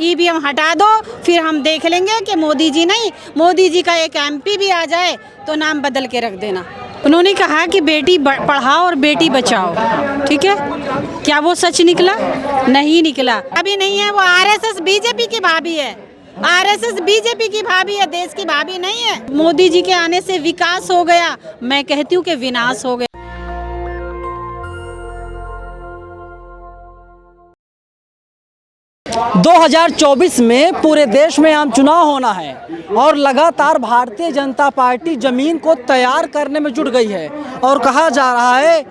EVM हटा दो, फिर हम देख लेंगे कि मोदी जी नहीं, मोदी जी का एक एमपी भी आ जाए तो नाम बदल के रख देना। उन्होंने कहा कि बेटी पढ़ाओ और बेटी बचाओ, ठीक है, क्या वो सच निकला? नहीं निकला। अभी नहीं है, वो आरएसएस बीजेपी की भाभी है, आरएसएस बीजेपी की भाभी है, देश की भाभी नहीं है। मोदी जी के आने से विकास हो गया, मैं कहती हूँ कि विनाश हो गया। 2024 में पूरे देश में आम चुनाव होना है और लगातार भारतीय जनता पार्टी जमीन को तैयार करने में जुट गई है और कहा जा रहा है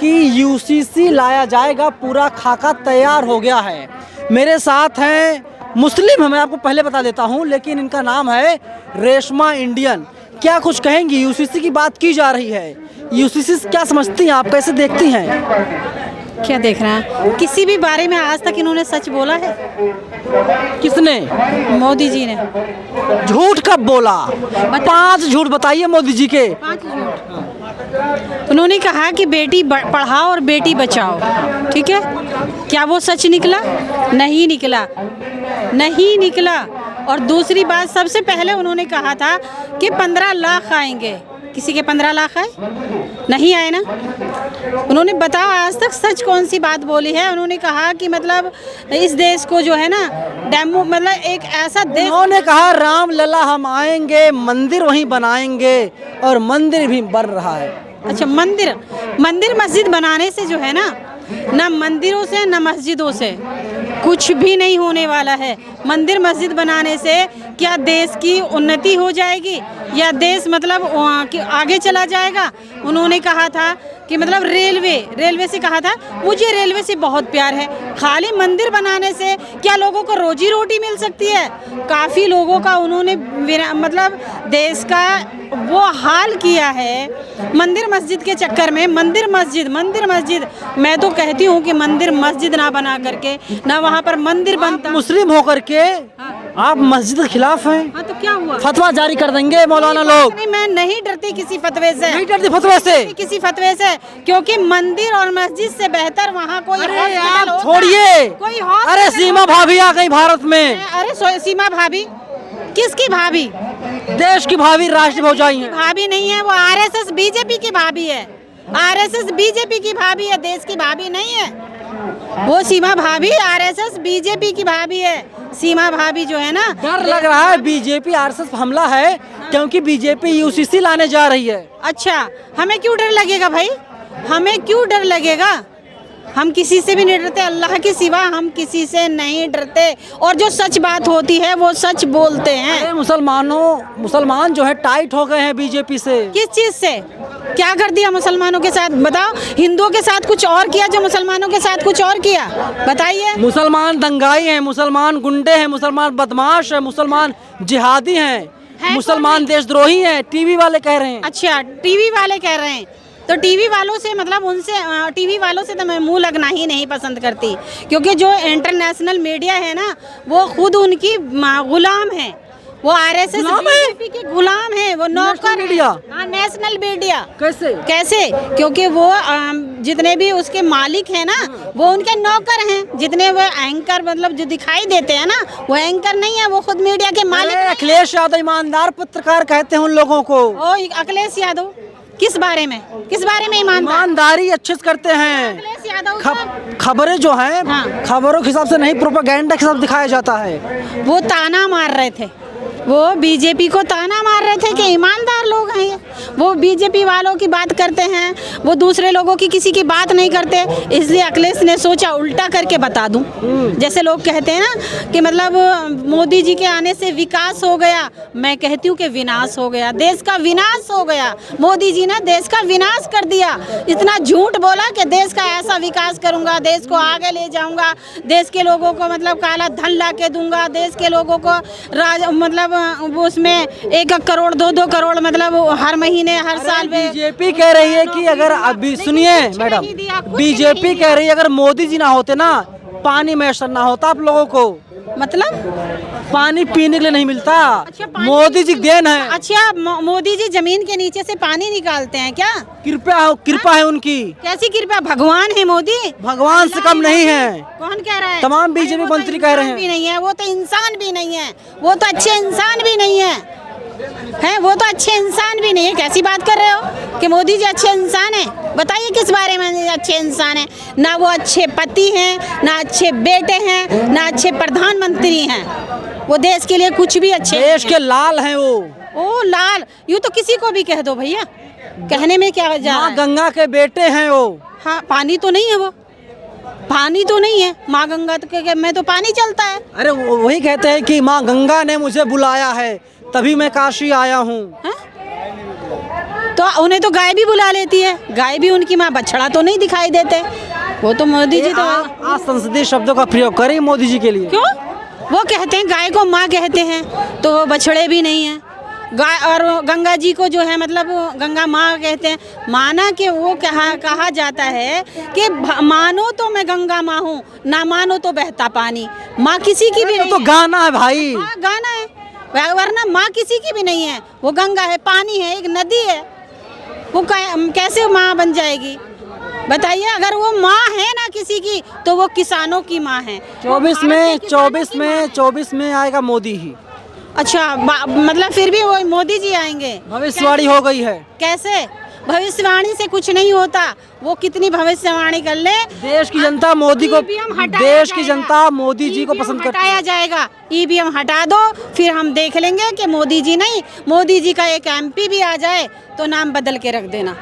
कि यूसीसी लाया जाएगा, पूरा खाका तैयार हो गया है। मेरे साथ हैं मुस्लिम हैं, मैं आपको पहले बता देता हूं, लेकिन इनका नाम है रेशमा इंडियन। क्या कुछ कहेंगी? यूसीसी की बात की जा रही है, यूसीसी क्या समझती हैं आप, कैसे देखती हैं? क्या देख रहे हैं? किसी भी बारे में आज तक इन्होंने सच बोला है? किसने? मोदी जी ने। झूठ कब बोला? 5 झूठ बताइए मोदी जी के। 5 झूठ। उन्होंने कहा कि बेटी पढ़ाओ और बेटी बचाओ, ठीक है, क्या वो सच निकला? नहीं निकला, नहीं निकला। और दूसरी बात, सबसे पहले उन्होंने कहा था कि 15 लाख आएंगे। किसी के 15 लाख आए? नहीं आए ना। उन्होंने बताओ आज तक सच कौन सी बात बोली है? उन्होंने कहा कि मतलब इस देश को जो है ना डेमो, मतलब एक ऐसा देश। उन्होंने कहा राम लला हम आएंगे, मंदिर वहीं बनाएंगे, और मंदिर भी बन रहा है। अच्छा, मंदिर मस्जिद बनाने से जो है ना मंदिरों से ना मस्जिदों से कुछ भी नहीं होने वाला है। मंदिर मस्जिद बनाने से क्या देश की उन्नति हो जाएगी या देश मतलब आगे चला जाएगा? उन्होंने कहा था कि मतलब रेलवे से कहा था, मुझे रेलवे से बहुत प्यार है। खाली मंदिर बनाने से क्या लोगों को रोजी रोटी मिल सकती है? काफ़ी लोगों का उन्होंने मतलब देश का वो हाल किया है मंदिर मस्जिद के चक्कर में। मंदिर मस्जिद मैं तो कहती हूँ कि मंदिर मस्जिद ना बना करके ना वहाँ पर मंदिर बनता। मुस्लिम होकर के आप मस्जिद के खिलाफ हैं? हाँ, तो क्या हुआ? फतवा जारी कर देंगे मौलाना लोग। नहीं, मैं नहीं डरती किसी फतवे से, नहीं डरती फतवे से? किसी फतवे से, क्योंकि मंदिर और मस्जिद से बेहतर वहाँ कोई हॉस्पिटल होता। छोड़िए, कोई हॉस्पिटल। अरे सीमा भाभी आ गई भारत में। अरे सीमा भाभी? किसकी भाभी? देश की भाभी, राष्ट्र भौजाई है। भाभी नहीं है, वो आरएसएस बीजेपी की भाभी है, आरएसएस बीजेपी की भाभी है, देश की भाभी नहीं है। वो सीमा भाभी आरएसएस बीजेपी की भाभी है। सीमा भाभी जो है ना, डर लग रहा है बीजेपी आरएसएस हमला है, क्योंकि बीजेपी यूसीसी लाने जा रही है। अच्छा, हमें क्यों डर लगेगा भाई? हमें क्यों डर लगेगा? हम किसी से भी नहीं डरते, अल्लाह के सिवा हम किसी से नहीं डरते, और जो सच बात होती है वो सच बोलते हैं। अरे मुसलमान जो है टाइट हो गए हैं बीजेपी से। किस चीज़ से? क्या कर दिया मुसलमानों के साथ? बताओ। हिंदुओं के साथ कुछ और किया जो मुसलमानों के साथ कुछ और किया? बताइए। मुसलमान दंगाई हैं, मुसलमान गुंडे हैं, मुसलमान बदमाश हैं, मुसलमान जिहादी हैं, मुसलमान देशद्रोही हैं, टीवी वाले कह रहे हैं। अच्छा, टीवी वाले कह रहे हैं, तो टीवी वालों से मतलब टीवी वालों से तो मैं मुंह लगना ही नहीं पसंद करती, क्योंकि जो इंटरनेशनल मीडिया है ना वो खुद उनकी गुलाम है। वो आरएसएस बीजेपी के गुलाम है, वो नौकर मीडिया। हाँ, नेशनल मीडिया। कैसे? क्योंकि वो जितने भी उसके मालिक हैं ना वो उनके नौकर हैं। जितने वो एंकर मतलब जो दिखाई देते हैं ना वो एंकर नहीं है, वो खुद मीडिया के मालिक। अखिलेश यादव ईमानदार पत्रकार कहते हैं उन लोगों को। ओ, अखिलेश यादव किस बारे में ईमानदारी अच्छे से करते हैं। अखिलेश यादव खबरें जो हैं, हाँ, खबरों के हिसाब से नहीं, प्रोपेगेंडा के हिसाब से दिखाया जाता है। वो ताना मार रहे थे, वो बीजेपी को ताना मार रहे थे कि ईमानदार लोग हैं ये। वो बीजेपी वालों की बात करते हैं, वो दूसरे लोगों की किसी की बात नहीं करते। इसलिए अखिलेश ने सोचा उल्टा करके बता दूं। जैसे लोग कहते हैं ना कि मतलब मोदी जी के आने से विकास हो गया, मैं कहती हूँ कि विनाश हो गया, देश का विनाश हो गया। मोदी जी ने देश का विनाश कर दिया। इतना झूठ बोला कि देश का ऐसा विकास करूँगा, देश को आगे ले जाऊँगा, देश के लोगों को मतलब काला धन ला के दूंगा, देश के लोगों को मतलब उसमें 1 करोड़ 2-2 करोड़ मतलब हर महीने हर साल में। बीजेपी कह रही है कि अगर अभी सुनिए मैडम, बीजेपी कह रही है अगर मोदी जी ना होते ना पानी मैसर ना होता आप लोगों को, मतलब पानी पीने के लिए नहीं मिलता। अच्छा, पानी मोदी जी देन है। अच्छा, मोदी जी जमीन के नीचे से पानी निकालते हैं क्या? कृपा है उनकी। कैसी कृपा? भगवान है मोदी, भगवान से कम नहीं है। कौन कह रहा है? तमाम बीजेपी अरे वो तो मंत्री कह रहे इंसान हैं। भी नहीं है, वो तो इंसान भी नहीं है, वो तो अच्छे इंसान भी नहीं है, हैं? वो तो अच्छे इंसान भी नहीं है। कैसी बात कर रहे हो कि मोदी जी अच्छे इंसान हैं? बताइए किस बारे में अच्छे इंसान हैं? ना वो अच्छे पति हैं, ना अच्छे बेटे हैं, ना अच्छे प्रधानमंत्री हैं। वो देश के लिए कुछ भी अच्छे देश नहीं के लाल हैं वो। हैं। ओ लाल, यूँ तो किसी को भी कह दो भैया, कहने में क्या जा रहा माँ है? गंगा के बेटे हैं वो। हाँ, पानी तो नहीं है वो, पानी तो नहीं है। माँ गंगा में तो पानी चलता है। अरे वही कहते हैं कि माँ गंगा ने मुझे बुलाया है, तभी मैं काशी आया हूँ। हाँ? तो उन्हें तो गाय भी बुला लेती है, गाय भी उनकी माँ, बछड़ा तो नहीं दिखाई देते। वो तो मोदी जी तो आज संसदीय शब्दों का प्रयोग करें मोदी जी के लिए। क्यों? वो कहते हैं गाय को माँ कहते हैं, तो वो बछड़े भी नहीं हैं। गाय और गंगा जी को जो है मतलब गंगा माँ कहते हैं। माना कि वो कहा जाता है कि मानो तो मैं गंगा माँ हूँ, ना मानो तो बहता पानी। माँ किसी की भी नहीं तो है। गाना है भाई। हाँ, गाना है, वरना माँ किसी की भी नहीं है। वो गंगा है, पानी है, एक नदी है। वो कैसे माँ बन जाएगी बताइए? अगर वो माँ है ना किसी की, तो वो किसानों की माँ है। 24 में आएगा मोदी ही। अच्छा, मतलब फिर भी वो मोदी जी आएंगे? भविष्यवाणी हो गई है। कैसे? भविष्यवाणी से कुछ नहीं होता। वो कितनी भविष्यवाणी कर ले, देश की जनता मोदी को, देश की जनता मोदी जी को पसंद करती है। हटाया जाएगा। ईवीएम हटा दो, फिर हम देख लेंगे कि मोदी जी नहीं, मोदी जी का एक एमपी भी आ जाए तो नाम बदल के रख देना।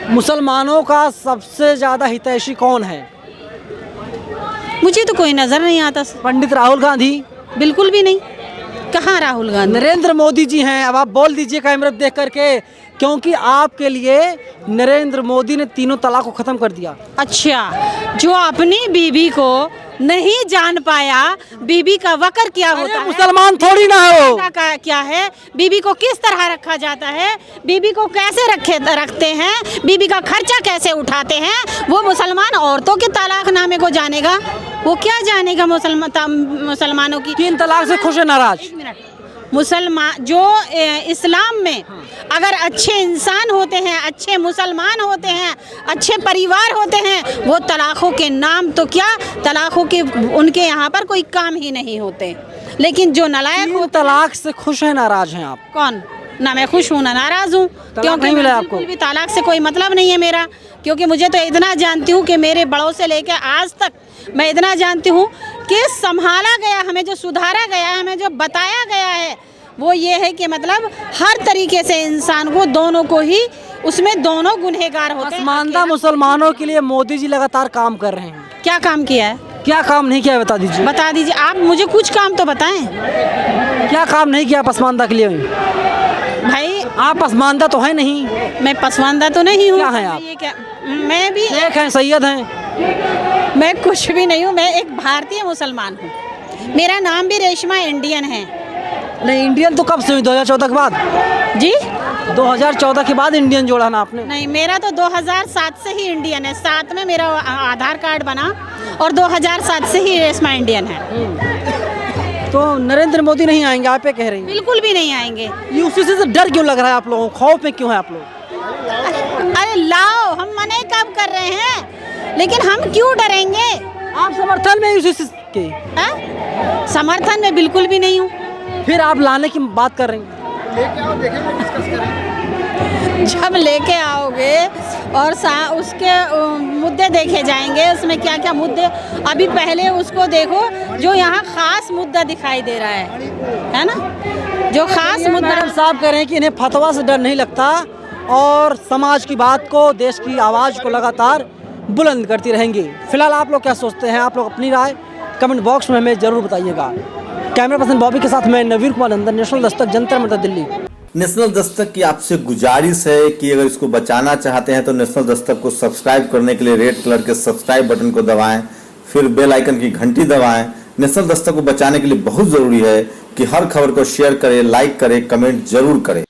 मुसलमानों का सबसे ज्यादा हितैषी कौन है? मुझे तो कोई नजर नहीं आता। पंडित राहुल गांधी? बिल्कुल भी नहीं। कहाँ राहुल गांधी? नरेंद्र मोदी जी हैं। अब आप बोल दीजिए कैमरे देख करके, क्योंकि आपके लिए नरेंद्र मोदी ने तीनों तलाक को खत्म कर दिया। अच्छा, जो अपनी बीबी को नहीं जान पाया, बीबी का वकर क्या होता है, मुसलमान थोड़ी ना है वो। क्या है, बीबी को किस तरह रखा जाता है, बीबी को कैसे रखते हैं, बीबी का खर्चा कैसे उठाते हैं, वो मुसलमान औरतों के तलाकनामे को जानेगा? वो क्या जानेगा मुसलमानों की? 3 तलाक से खुश है नाराज? एक मिनट। मुसलमान जो इस्लाम में अगर अच्छे इंसान होते हैं, अच्छे मुसलमान होते हैं, अच्छे परिवार होते हैं, वो तलाकों के नाम तो क्या, तलाकों के उनके यहाँ पर कोई काम ही नहीं होते। लेकिन जो नालायक हो, तलाक से खुश है नाराज हैं आप? कौन? ना मैं खुश हूँ ना नाराज हूँ, क्योंकि नहीं मिला बिल्कुल आपको? भी तलाक से कोई मतलब नहीं है मेरा। क्योंकि मुझे तो इतना जानती हूँ कि मेरे बड़ों से लेकर आज तक मैं इतना जानती हूँ कि संभाला गया, हमें जो सुधारा गया है, हमें जो बताया गया है, वो ये है कि मतलब हर तरीके से इंसान को, दोनों को ही, उसमें दोनों गुनहगार होते हैं। पसमानदा मुसलमानों के लिए मोदी जी लगातार काम कर रहे हैं। क्या काम किया है? क्या काम नहीं किया है बता दीजिए। बता दीजिए आप, मुझे कुछ काम तो बताएं। क्या काम नहीं किया पसमानदा के लिए? भाई आप पसमानदा तो है नहीं। मैं पसमानदा तो नहीं हूँ। क्या हैं आप? ये क्या, मैं भी शेख हैं, सैयद हैं? मैं कुछ भी नहीं हूँ। मैं एक भारतीय मुसलमान हूँ। मेरा नाम भी रेशमा इंडियन है। नहीं, इंडियन तो कब से हुई? 2014 के बाद? जी, 2014 के बाद इंडियन जोड़ा ना आपने? नहीं, मेरा तो 2007 से ही इंडियन है। 7 में मेरा आधार कार्ड बना और 2007 से ही रेशमा इंडियन है। तो नरेंद्र मोदी नहीं आएंगे आप ये कह रही हैं? बिल्कुल भी नहीं आएंगे। यूसीसी से डर क्यों लग रहा है आप लोगों को? खौफ में क्यों है आप लोग? अरे लाओ, हम मना कब कर रहे हैं, लेकिन हम क्यों डरेंगे? आप समर्थन में यूसीसी के? हाँ? समर्थन में बिल्कुल भी नहीं हूँ। फिर आप लाने की बात कर रही हैं? जब लेके आओगे और उसके मुद्दे देखे जाएंगे, उसमें क्या क्या मुद्दे, अभी पहले उसको देखो जो यहाँ खास मुद्दा दिखाई दे रहा है ना, जो खास मुद्दा। मैडम साहब कह रहे हैं कि इन्हें फतवा से डर नहीं लगता और समाज की बात को, देश की आवाज़ को लगातार बुलंद करती रहेंगी। फिलहाल आप लोग क्या सोचते हैं? आप लोग अपनी राय कमेंट बॉक्स में हमें ज़रूर बताइएगा। कैमरा पर्सन बॉबी के साथ मैं नवीन कुमार नंदन, नेशनल दस्तक, जंतर मंतर, दिल्ली। नेशनल दस्तक की आपसे गुजारिश है कि अगर इसको बचाना चाहते हैं तो नेशनल दस्तक को सब्सक्राइब करने के लिए रेड कलर के सब्सक्राइब बटन को दबाएं, फिर बेल आइकन की घंटी दबाएं। नेशनल दस्तक को बचाने के लिए बहुत जरूरी है कि हर खबर को शेयर करें, लाइक करें, कमेंट जरूर करें।